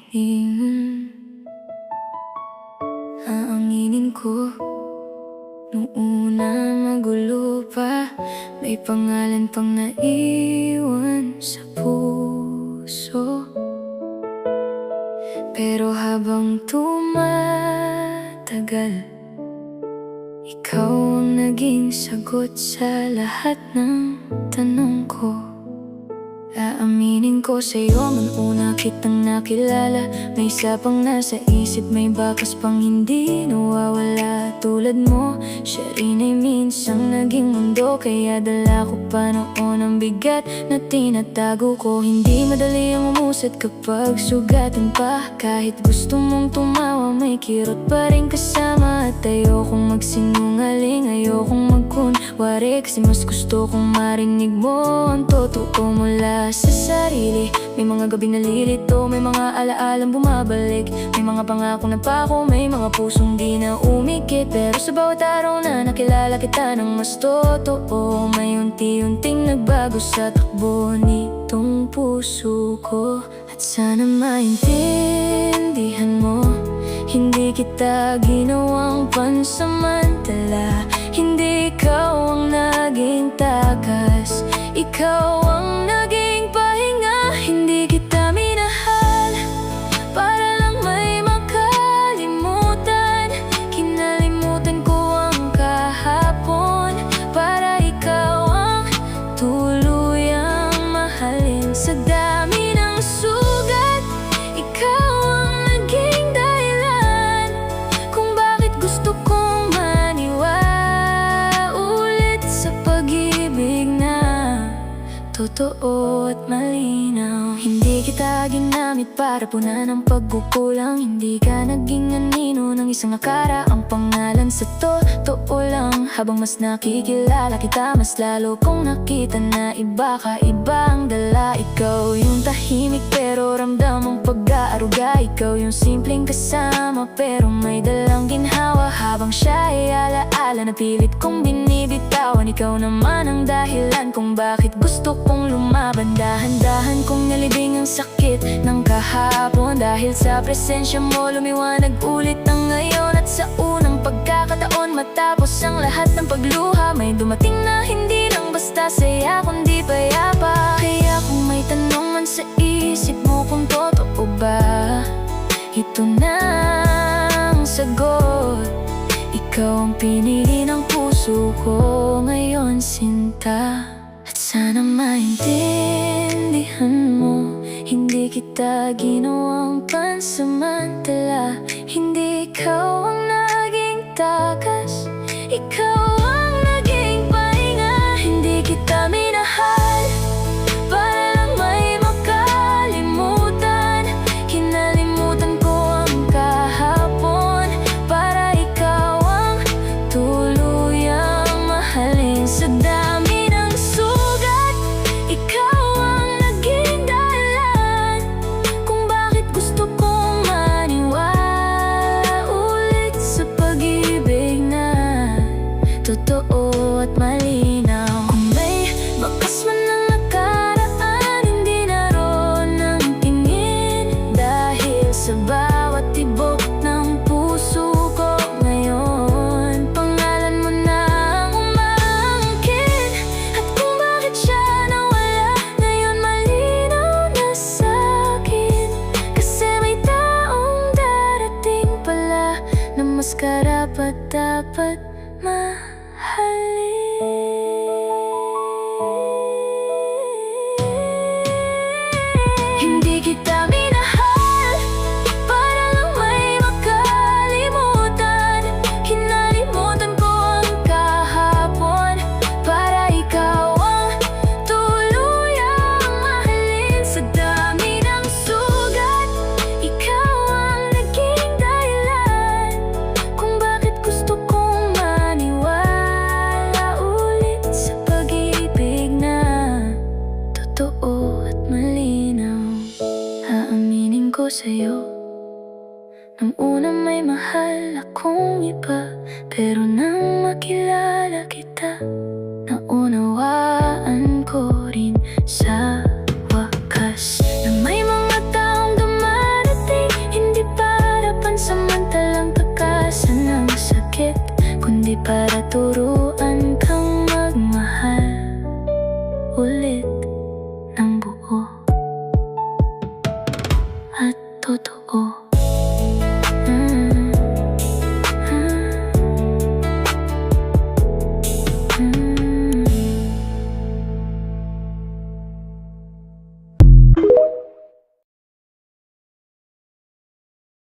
hiling. Aanginin ko nung una magulo pa, may pangalan pang naiwan sa puso. Pero habang tumatagal, ikaw ang naging sagot sa lahat ng tanong ko. Aaminin ko sa'yo, man una kitang nakilala, may isa pang nasa isip, may bakas pang hindi nawawala. Tulad mo, siya rin ay minsang naging mundo, kaya dala ko pa noon ang bigat na tinatago ko. Hindi madali ang umusad kapag sugatan pa, kahit gusto mong tumawa, may kirot pa rin kasama. At ayokong magsinungaling, ayokong magkunwari, kasi mas gusto kong marinig mo ang totoo mula sa sarili. May mga gabing nalilito, may mga alaalang bumabalik, may mga pangako na pako, may mga pusong di na umikit. Pero sa bawat araw na nakilala kita ng mas totoo, may unti-unting nagbago sa takbo nitong puso ko. At sana maintindihan mo, hindi kita ginawang pansamantala. Hindi ikaw ang naging takas, ikaw ang naging pahinga. Hindi kita minahal para lang may makalimutan. Kinalimutan ko ang kahapon para ikaw ang tuluyang mahalin. Sa dami ng sugat, ikaw ang naging dahilan kung bakit gusto kong maniwala ulit sa pag-ibig na totoo at malinaw. Hindi kita ginamit para punan ang pagkukulang, hindi ka naging anino ng isang akara. Ang pangalan sa totoo lang, habang mas nakikilala kita, mas lalo kong nakita na iba ka, iba ang dala. Ikaw yung tahimik pero ramdam ang pag-aaruga, ikaw yung simpleng kasama pero may dalang ginhawa. Habang siya ay alaala na pilit kong binibitawan, ikaw naman ang dahilan kung bakit gusto kong lumaban. Dahan-dahan kong nalibing ang sakit ng kahapon, dahil sa presensya mo lumiwanag ulit ang ngayon. At sa unang pagkakataon, matapos ang lahat ng pagluha, may dumating na hindi lang basta saya kundi payapa. Kaya kung may tanong man sa isip mo kung totoo ba, ito na ang sagot. Ikaw ang pinili ng puso ko ngayon, sinta. At sana maintindihan mo, hindi kita ginawang pansamantala. Hindi ikaw ang naging takas, ikaw ang naging pahinga. Hindi kita minahal para lang may makalimutan. Kinalimutan ko ang kahapon para ikaw ang tuluyang mahalin. Sa dami ng sugat, ikaw ang naging dahilan kung bakit gusto kong maniwala ulit sa pag-ibig na totoo at malinaw. Kung may bakas man ng nakaraan, hindi naroon ang tingin, dahil sa bawat tibok ng puso ko ngayon, pangalan mo na ang umangkin. At kung bakit siya nawala, ngayon malinaw na sa'kin, kasi may taong darating pala na mas karapat dapat mahalin. Hindi kita minahal para lang may makalimutan. Kinalimutan ko ang kahapon para ikaw ang tuluyang mahalin. Sa dami ng sugat, ikaw ang naging dahilan kung bakit gusto kong maniwala ulit sa pag-ibig na totoo at malinaw. Aaminin ko sa'yo, nung una may mahal akong iba, pero nang makilala kita, naunawaan ko rin sa wakas na may mga taong dumarating totoo.